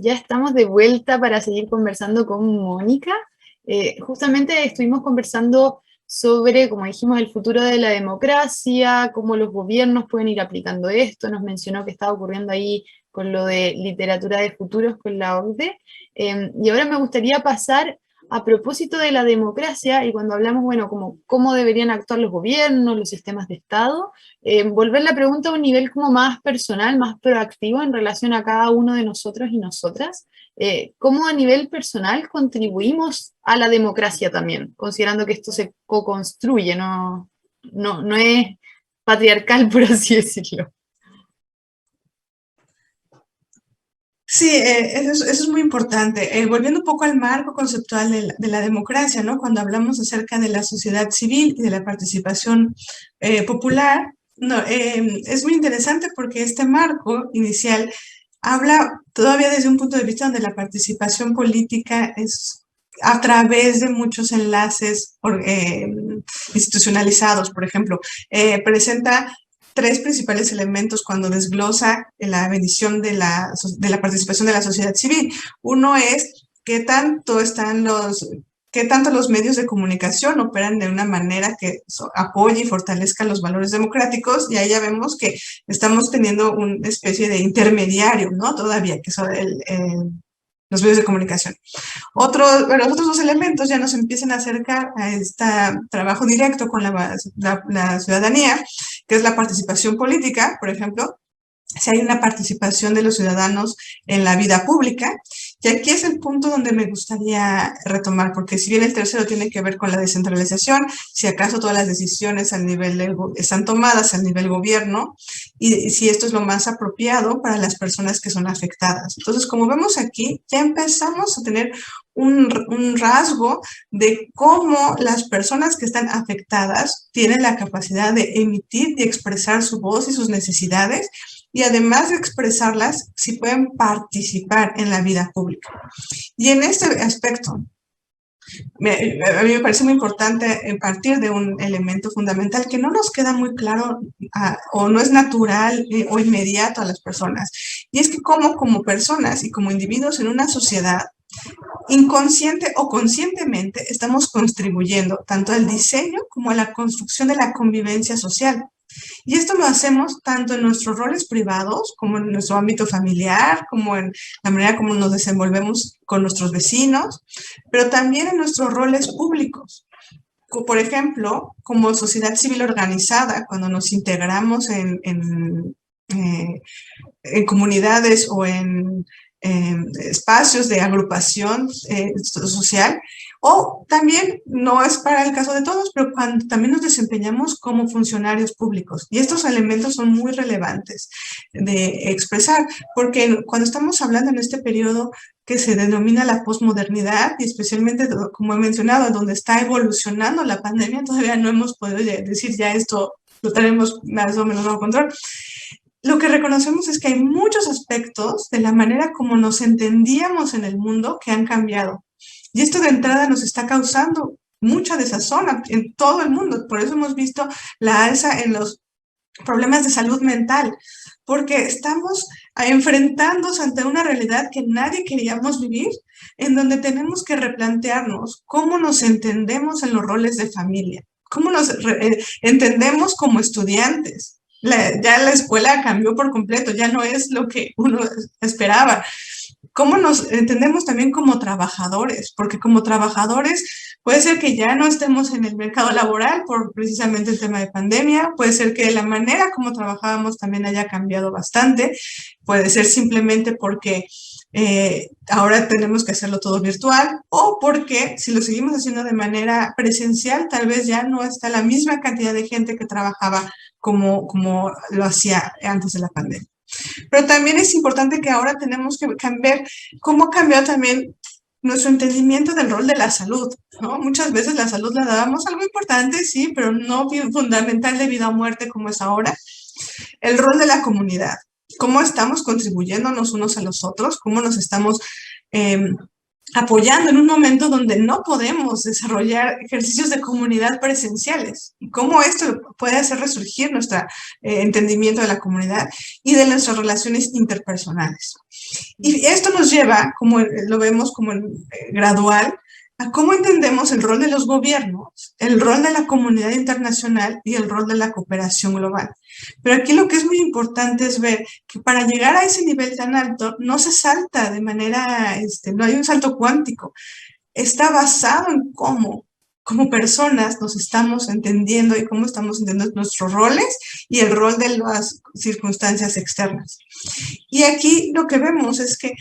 Ya estamos de vuelta para seguir conversando con Mónica. Justamente estuvimos conversando sobre, como dijimos, el futuro de la democracia, cómo los gobiernos pueden ir aplicando esto. Nos mencionó que estaba ocurriendo ahí con lo de literatura de futuros con la OCDE. Y ahora me gustaría pasar a propósito de la democracia y cuando hablamos, bueno, como cómo deberían actuar los gobiernos, los sistemas de Estado, volver la pregunta a un nivel como más personal, más proactivo en relación a cada uno de nosotros y nosotras. ¿Cómo a nivel personal contribuimos a la democracia también? Considerando que esto se co-construye, no es patriarcal, por así decirlo. Sí, eso es muy importante. Volviendo un poco al marco conceptual de la democracia, ¿no? Cuando hablamos acerca de la sociedad civil y de la participación popular, no, es muy interesante porque este marco inicial habla todavía desde un punto de vista donde la participación política es a través de muchos enlaces institucionalizados, por ejemplo, presenta tres principales elementos cuando desglosa la medición de la participación de la sociedad civil. Uno es qué tanto los medios de comunicación operan de una manera que apoye y fortalezca los valores democráticos, y ahí ya vemos que estamos teniendo una especie de intermediario, ¿no? Todavía, que son los medios de comunicación. Los otros dos elementos ya nos empiezan a acercar a este trabajo directo con la ciudadanía, que es la participación política, por ejemplo, si hay una participación de los ciudadanos en la vida pública. Y aquí es el punto donde me gustaría retomar, porque si bien el tercero tiene que ver con la descentralización, si acaso todas las decisiones están tomadas al nivel gobierno, y si esto es lo más apropiado para las personas que son afectadas. Entonces, como vemos aquí, ya empezamos a tener un rasgo de cómo las personas que están afectadas tienen la capacidad de emitir y expresar su voz y sus necesidades, y además de expresarlas, si pueden participar en la vida pública. Y en este aspecto, a mí me parece muy importante partir de un elemento fundamental que no nos queda muy claro o no es natural o inmediato a las personas. Y es que como personas y como individuos en una sociedad, inconsciente o conscientemente, estamos contribuyendo tanto al diseño como a la construcción de la convivencia social. Y esto lo hacemos tanto en nuestros roles privados, como en nuestro ámbito familiar, como en la manera como nos desenvolvemos con nuestros vecinos, pero también en nuestros roles públicos. Por ejemplo, como sociedad civil organizada, cuando nos integramos en comunidades o en espacios de agrupación social, o también, no es para el caso de todos, pero cuando también nos desempeñamos como funcionarios públicos. Y estos elementos son muy relevantes de expresar, porque cuando estamos hablando en este periodo que se denomina la posmodernidad, y especialmente, como he mencionado, donde está evolucionando la pandemia, todavía no hemos podido decir ya esto lo tenemos más o menos bajo control. Lo que reconocemos es que hay muchos aspectos de la manera como nos entendíamos en el mundo que han cambiado. Y esto de entrada nos está causando mucha desazón en todo el mundo. Por eso hemos visto la alza en los problemas de salud mental, porque estamos enfrentándonos ante una realidad que nadie queríamos vivir, en donde tenemos que replantearnos cómo nos entendemos en los roles de familia, cómo nos entendemos como estudiantes. Ya la escuela cambió por completo, ya no es lo que uno esperaba. ¿Cómo nos entendemos también como trabajadores? Porque como trabajadores puede ser que ya no estemos en el mercado laboral por precisamente el tema de pandemia, puede ser que la manera como trabajábamos también haya cambiado bastante, puede ser simplemente porque ahora tenemos que hacerlo todo virtual, o porque si lo seguimos haciendo de manera presencial, tal vez ya no está la misma cantidad de gente que trabajaba como lo hacía antes de la pandemia. Pero también es importante que ahora tenemos que cambiar cómo ha cambiado también nuestro entendimiento del rol de la salud, ¿no? Muchas veces la salud la dábamos algo importante, sí, pero no fundamental de vida o muerte como es ahora. El rol de la comunidad, cómo estamos contribuyéndonos unos a los otros, cómo nos estamos apoyando en un momento donde no podemos desarrollar ejercicios de comunidad presenciales. Y cómo esto puede hacer resurgir nuestro entendimiento de la comunidad y de nuestras relaciones interpersonales. Y esto nos lleva, como lo vemos como gradual, a cómo entendemos el rol de los gobiernos, el rol de la comunidad internacional y el rol de la cooperación global. Pero aquí lo que es muy importante es ver que para llegar a ese nivel tan alto no se salta de manera, no hay un salto cuántico, está basado en cómo como personas nos estamos entendiendo y cómo estamos entendiendo nuestros roles y el rol de las circunstancias externas. Y aquí lo que vemos es que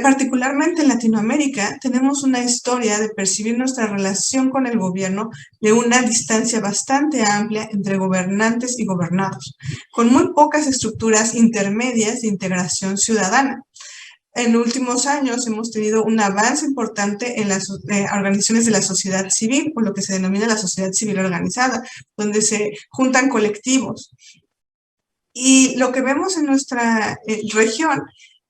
particularmente en Latinoamérica, tenemos una historia de percibir nuestra relación con el gobierno de una distancia bastante amplia entre gobernantes y gobernados, con muy pocas estructuras intermedias de integración ciudadana. En últimos años hemos tenido un avance importante en las organizaciones de la sociedad civil, o lo que se denomina la sociedad civil organizada, donde se juntan colectivos. Y lo que vemos en nuestra región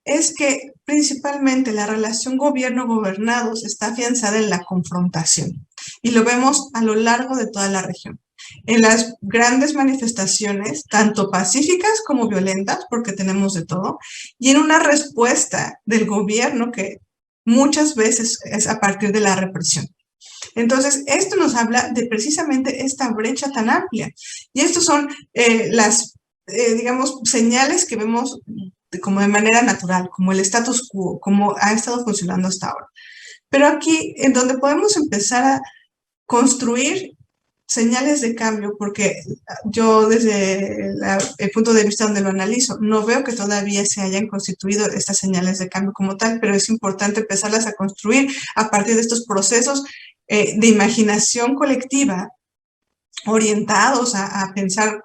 es que principalmente la relación gobierno-gobernados está afianzada en la confrontación. Y lo vemos a lo largo de toda la región. En las grandes manifestaciones, tanto pacíficas como violentas, porque tenemos de todo, y en una respuesta del gobierno que muchas veces es a partir de la represión. Entonces, esto nos habla de precisamente esta brecha tan amplia. Y estos son digamos, señales que vemos como de manera natural, como el status quo, como ha estado funcionando hasta ahora. Pero aquí, en donde podemos empezar a construir señales de cambio, porque yo desde el punto de vista donde lo analizo, no veo que todavía se hayan constituido estas señales de cambio como tal, pero es importante empezarlas a construir a partir de estos procesos de imaginación colectiva orientados a pensar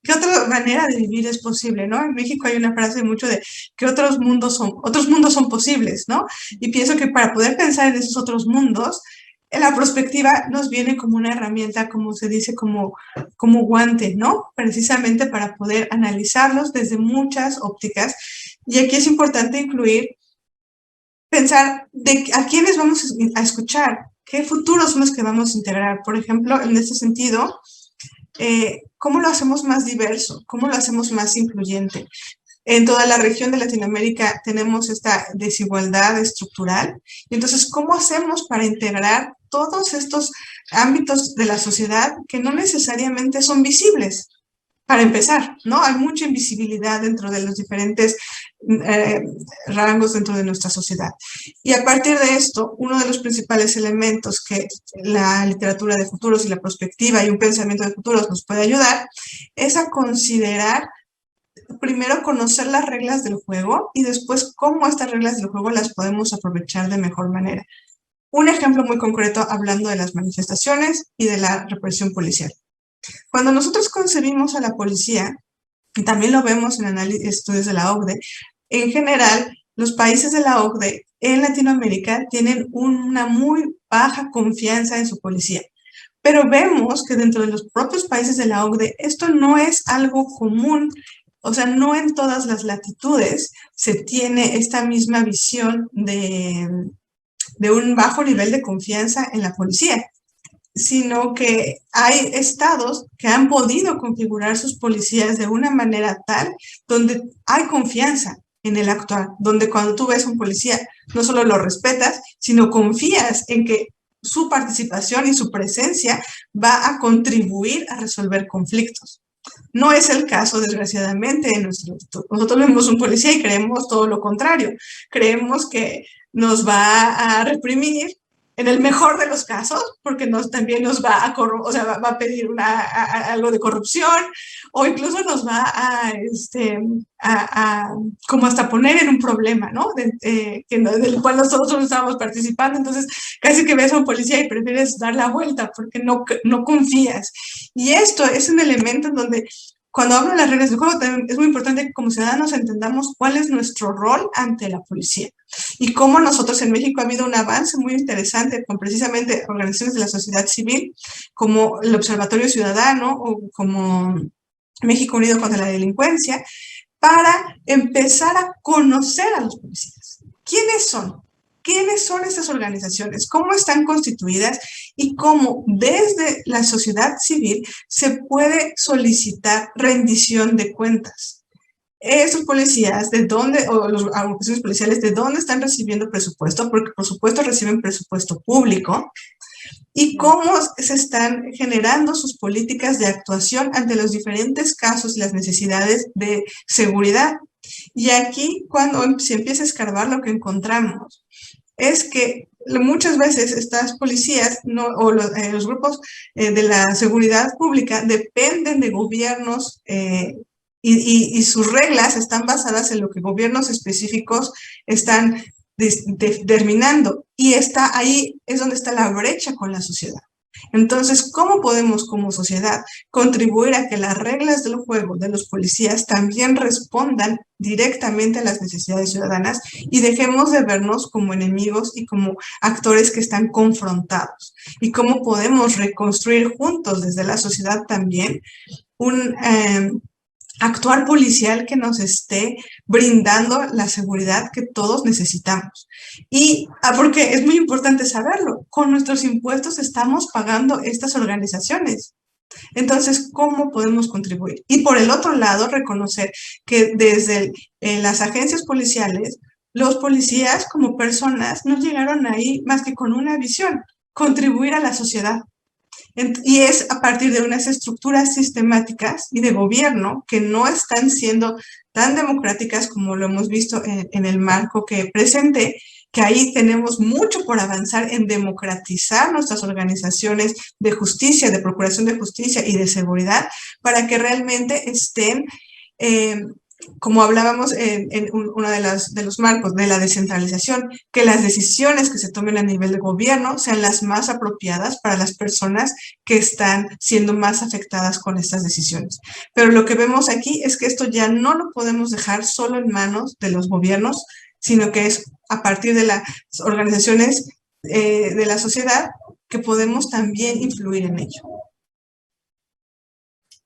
qué otra manera de vivir es posible, ¿no? En México hay una frase mucho de que otros mundos son posibles, ¿no? Y pienso que para poder pensar en esos otros mundos, la prospectiva nos viene como una herramienta, como se dice, como guante, ¿no? Precisamente para poder analizarlos desde muchas ópticas. Y aquí es importante incluir, pensar a quiénes vamos a escuchar, qué futuros son los que vamos a integrar. Por ejemplo, en este sentido, ¿cómo lo hacemos más diverso? ¿Cómo lo hacemos más incluyente? En toda la región de Latinoamérica tenemos esta desigualdad estructural. Y entonces, ¿cómo hacemos para integrar todos estos ámbitos de la sociedad que no necesariamente son visibles? Para empezar, ¿no? Hay mucha invisibilidad dentro de los diferentes rangos dentro de nuestra sociedad. Y a partir de esto, uno de los principales elementos que la literatura de futuros y la perspectiva y un pensamiento de futuros nos puede ayudar es a considerar, primero, conocer las reglas del juego y después cómo estas reglas del juego las podemos aprovechar de mejor manera. Un ejemplo muy concreto hablando de las manifestaciones y de la represión policial. Cuando nosotros concebimos a la policía, y también lo vemos en estudios de la OCDE, en general, los países de la OCDE en Latinoamérica tienen una muy baja confianza en su policía. Pero vemos que dentro de los propios países de la OCDE esto no es algo común. O sea, no en todas las latitudes se tiene esta misma visión de un bajo nivel de confianza en la policía, sino que hay estados que han podido configurar sus policías de una manera tal donde hay confianza en el actuar, donde cuando tú ves a un policía no solo lo respetas, sino confías en que su participación y su presencia va a contribuir a resolver conflictos. No es el caso, desgraciadamente, en nosotros vemos un policía y creemos todo lo contrario. Creemos que nos va a reprimir, en el mejor de los casos, porque también nos va va a pedir algo de corrupción, o incluso nos va como hasta poner en un problema, ¿no? Del cual nosotros no estábamos participando. Entonces, casi que ves a un policía y prefieres dar la vuelta porque no confías. Y esto es un elemento en donde, cuando hablo de las reglas del juego, también es muy importante que como ciudadanos entendamos cuál es nuestro rol ante la policía. Y cómo nosotros en México ha habido un avance muy interesante con precisamente organizaciones de la sociedad civil, como el Observatorio Ciudadano o como México Unido contra la Delincuencia, para empezar a conocer a los policías. ¿Quiénes son? quiénes son estas organizaciones, cómo están constituidas y cómo desde la sociedad civil se puede solicitar rendición de cuentas. Esos policías, ¿de dónde, o las agrupaciones policiales, de dónde están recibiendo presupuesto? Porque por supuesto reciben presupuesto público. Y cómo se están generando sus políticas de actuación ante los diferentes casos y las necesidades de seguridad. Y aquí, cuando se empieza a escarbar, lo que encontramos es que muchas veces estas policías o los grupos de la seguridad pública dependen de gobiernos y sus reglas están basadas en lo que gobiernos específicos están determinando, y ahí es donde está la brecha con la sociedad. Entonces, ¿cómo podemos como sociedad contribuir a que las reglas del juego de los policías también respondan directamente a las necesidades ciudadanas y dejemos de vernos como enemigos y como actores que están confrontados? ¿Y cómo podemos reconstruir juntos desde la sociedad también un actuar policial que nos esté brindando la seguridad que todos necesitamos? Y porque es muy importante saberlo, con nuestros impuestos estamos pagando estas organizaciones. Entonces, ¿cómo podemos contribuir? Y por el otro lado, reconocer que desde las agencias policiales, los policías como personas no llegaron ahí más que con una visión: contribuir a la sociedad. Y es a partir de unas estructuras sistemáticas y de gobierno que no están siendo tan democráticas como lo hemos visto en el marco que presenté, que ahí tenemos mucho por avanzar en democratizar nuestras organizaciones de justicia, de procuración de justicia y de seguridad, para que realmente estén, como hablábamos en uno de los marcos de la descentralización, que las decisiones que se tomen a nivel de gobierno sean las más apropiadas para las personas que están siendo más afectadas con estas decisiones. Pero lo que vemos aquí es que esto ya no lo podemos dejar solo en manos de los gobiernos, sino que es a partir de las organizaciones de la sociedad que podemos también influir en ello.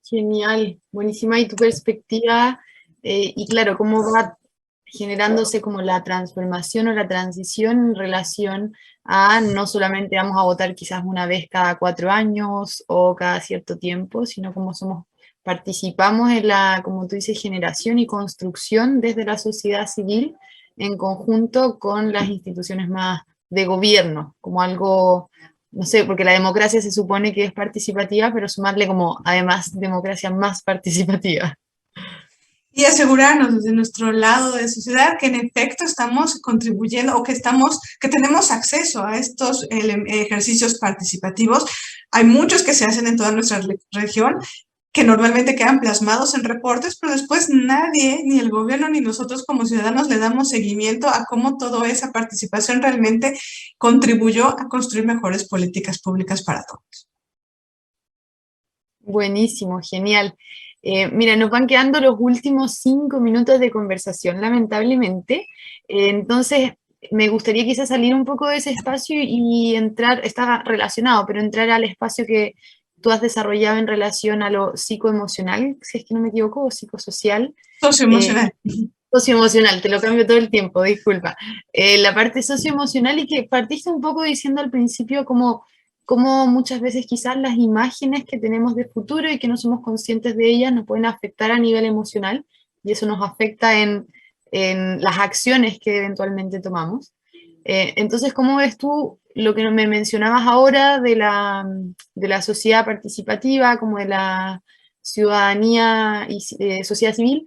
Genial, buenísima. Y tu perspectiva, y claro, cómo va generándose como la transformación o la transición en relación a no solamente vamos a votar quizás una vez cada 4 años o cada cierto tiempo, sino como participamos en la, como tú dices, generación y construcción desde la sociedad civil en conjunto con las instituciones más de gobierno, como algo, no sé, porque la democracia se supone que es participativa, pero sumarle como, además, democracia más participativa. Y asegurarnos desde nuestro lado de sociedad que en efecto estamos contribuyendo o que tenemos acceso a estos ejercicios participativos. Hay muchos que se hacen en toda nuestra región, que normalmente quedan plasmados en reportes, pero después nadie, ni el gobierno ni nosotros como ciudadanos, le damos seguimiento a cómo toda esa participación realmente contribuyó a construir mejores políticas públicas para todos. Buenísimo, genial. Mira, nos van quedando los últimos 5 minutos de conversación, lamentablemente. Entonces, me gustaría quizás salir un poco de ese espacio y entrar, está relacionado, pero entrar al espacio que tú has desarrollado en relación a lo psicoemocional, si es que no me equivoco, o psicosocial. Socioemocional. Socioemocional, te lo cambio todo el tiempo, disculpa. La parte socioemocional, y que partiste un poco diciendo al principio como muchas veces quizás las imágenes que tenemos de futuro y que no somos conscientes de ellas nos pueden afectar a nivel emocional, y eso nos afecta en las acciones que eventualmente tomamos. Entonces, ¿cómo ves tú lo que me mencionabas ahora de la sociedad participativa, como de la ciudadanía y sociedad civil,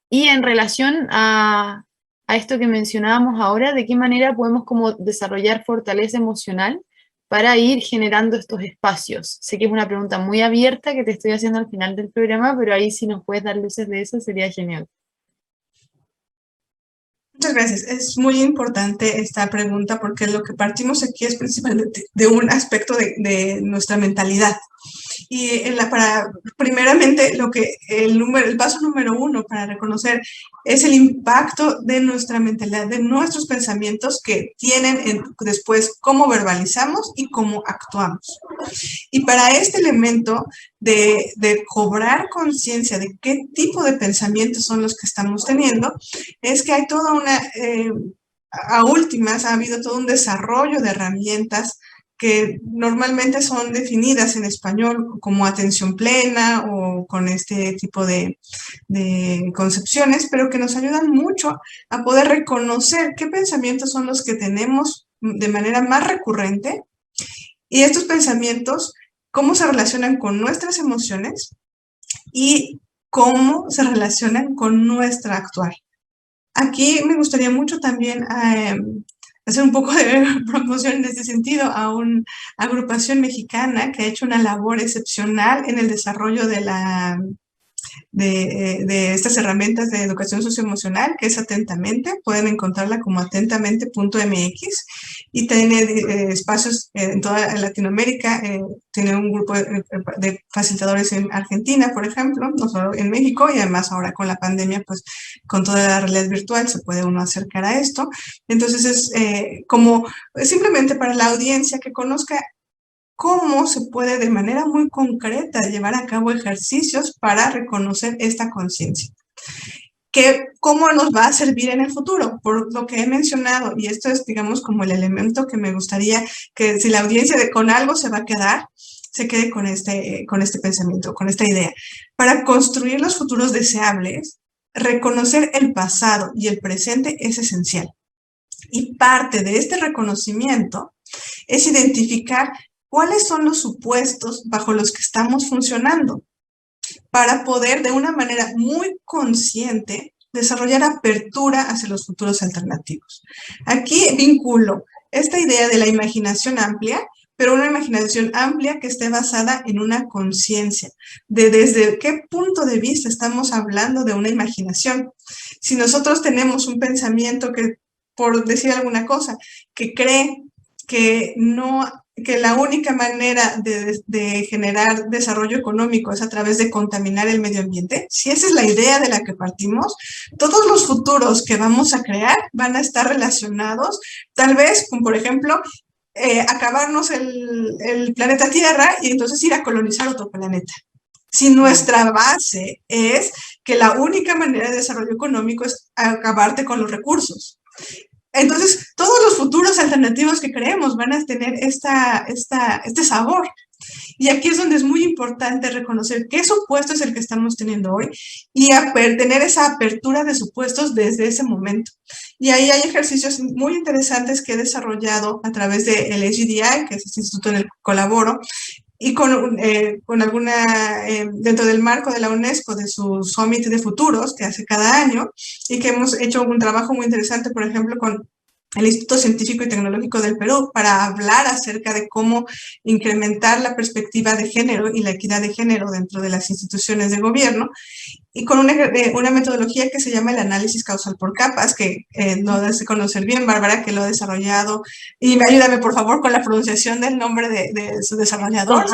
y en relación a esto que mencionábamos ahora, de qué manera podemos como desarrollar fortaleza emocional para ir generando estos espacios? Sé que es una pregunta muy abierta que te estoy haciendo al final del programa, pero ahí si nos puedes dar luces de eso sería genial. Muchas gracias. Es muy importante esta pregunta porque lo que partimos aquí es principalmente de un aspecto de nuestra mentalidad. Y primeramente, el paso número 1 para reconocer es el impacto de nuestra mentalidad, de nuestros pensamientos que tienen después cómo verbalizamos y cómo actuamos. Y para este elemento de cobrar conciencia de qué tipo de pensamientos son los que estamos teniendo, es que hay toda una a últimas ha habido todo un desarrollo de herramientas que normalmente son definidas en español como atención plena o con este tipo de concepciones, pero que nos ayudan mucho a poder reconocer qué pensamientos son los que tenemos de manera más recurrente y estos pensamientos, cómo se relacionan con nuestras emociones y cómo se relacionan con nuestra actual. Aquí me gustaría mucho también hacer un poco de promoción en este sentido a una agrupación mexicana que ha hecho una labor excepcional en el desarrollo de estas herramientas de educación socioemocional, que es Atentamente. Pueden encontrarla como atentamente.mx y tiene espacios en toda Latinoamérica. Tiene un grupo de facilitadores en Argentina, por ejemplo, no solo en México, y además ahora con la pandemia, pues con toda la realidad virtual se puede uno acercar a esto. Entonces es como simplemente para la audiencia que conozca cómo se puede de manera muy concreta llevar a cabo ejercicios para reconocer esta conciencia. ¿Cómo nos va a servir en el futuro? Por lo que he mencionado, y esto es, digamos, como el elemento que me gustaría que si la audiencia con algo se va a quedar, se quede con este pensamiento, con esta idea. Para construir los futuros deseables, reconocer el pasado y el presente es esencial. Y parte de este reconocimiento es identificar cuáles son los supuestos bajo los que estamos funcionando para poder de una manera muy consciente desarrollar apertura hacia los futuros alternativos. Aquí vinculo esta idea de la imaginación amplia, pero una imaginación amplia que esté basada en una conciencia de desde qué punto de vista estamos hablando de una imaginación. Si nosotros tenemos un pensamiento que, por decir alguna cosa, que cree que la única manera de generar desarrollo económico es a través de contaminar el medio ambiente, si esa es la idea de la que partimos, todos los futuros que vamos a crear van a estar relacionados, tal vez con, por ejemplo, acabarnos el planeta Tierra y entonces ir a colonizar otro planeta. Si nuestra base es que la única manera de desarrollo económico es acabarte con los recursos. Entonces, todos los futuros alternativos que creemos van a tener este sabor. Y aquí es donde es muy importante reconocer qué supuesto es el que estamos teniendo hoy y tener esa apertura de supuestos desde ese momento. Y ahí hay ejercicios muy interesantes que he desarrollado a través del SGDI, que es este instituto en el que colaboro, y con alguna, dentro del marco de la UNESCO, de su Summit de Futuros, que hace cada año, y que hemos hecho un trabajo muy interesante, por ejemplo, con el Instituto Científico y Tecnológico del Perú, para hablar acerca de cómo incrementar la perspectiva de género y la equidad de género dentro de las instituciones de gobierno, y con una metodología que se llama el análisis causal por capas, que lo debes de conocer bien, Bárbara, que lo ha desarrollado, y ayúdame por favor con la pronunciación del nombre de su desarrollador.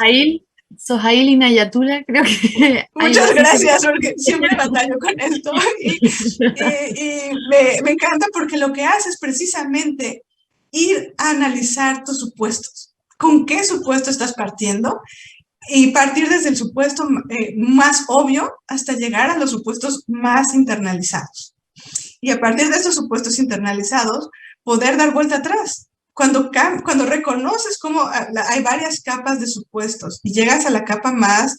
Sohail Inayatullah, creo que... Muchas gracias, porque siempre batallo con esto. Y me encanta porque lo que hace es precisamente ir a analizar tus supuestos. ¿Con qué supuesto estás partiendo? Y partir desde el supuesto más obvio hasta llegar a los supuestos más internalizados. Y a partir de esos supuestos internalizados, poder dar vuelta atrás. Cuando reconoces cómo hay varias capas de supuestos y llegas a la capa más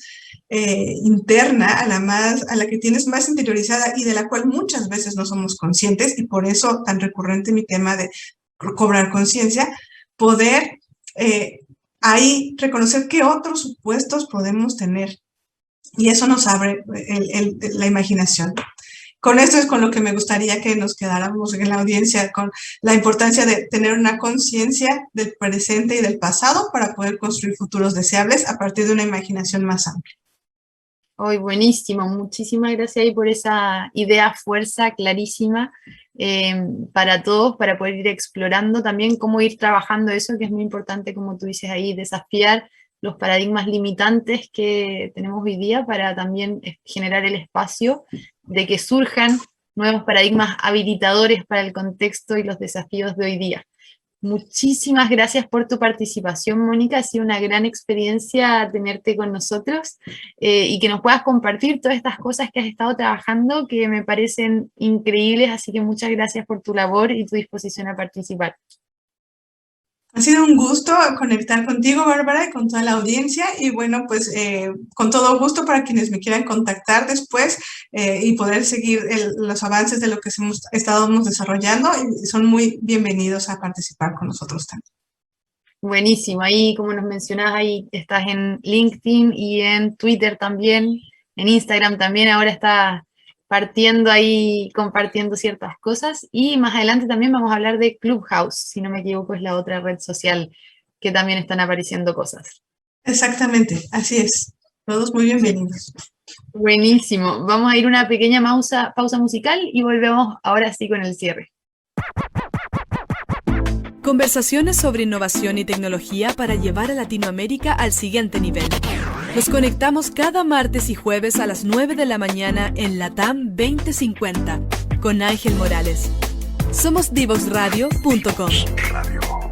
interna, a la que tienes más interiorizada y de la cual muchas veces no somos conscientes, y por eso tan recurrente mi tema de cobrar conciencia, poder ahí reconocer qué otros supuestos podemos tener. Y eso nos abre la imaginación. Con esto es con lo que me gustaría que nos quedáramos en la audiencia, con la importancia de tener una conciencia del presente y del pasado para poder construir futuros deseables a partir de una imaginación más amplia. Hoy buenísimo, muchísimas gracias ahí por esa idea, fuerza clarísima para todos, para poder ir explorando también cómo ir trabajando eso, que es muy importante, como tú dices ahí, desafiar los paradigmas limitantes que tenemos hoy día para también generar el espacio de que surjan nuevos paradigmas habilitadores para el contexto y los desafíos de hoy día. Muchísimas gracias por tu participación, Mónica. Ha sido una gran experiencia tenerte con nosotros y que nos puedas compartir todas estas cosas que has estado trabajando que me parecen increíbles. Así que muchas gracias por tu labor y tu disposición a participar. Ha sido un gusto conectar contigo, Bárbara, y con toda la audiencia. Y bueno, pues con todo gusto para quienes me quieran contactar después y poder seguir los avances de lo que hemos estado desarrollando. Y son muy bienvenidos a participar con nosotros también. Buenísimo. Ahí, como nos mencionás, ahí estás en LinkedIn y en Twitter también, en Instagram también. Ahora estás partiendo ahí, compartiendo ciertas cosas. Y más adelante también vamos a hablar de Clubhouse, si no me equivoco, es la otra red social que también están apareciendo cosas. Exactamente, así es. Todos muy bienvenidos. Buenísimo. Vamos a ir a una pequeña pausa musical y volvemos ahora sí con el cierre. Conversaciones sobre innovación y tecnología para llevar a Latinoamérica al siguiente nivel. Nos conectamos cada martes y jueves a las 9 de la mañana en LATAM 2050 con Ángel Morales. Somos Divoxradio.com.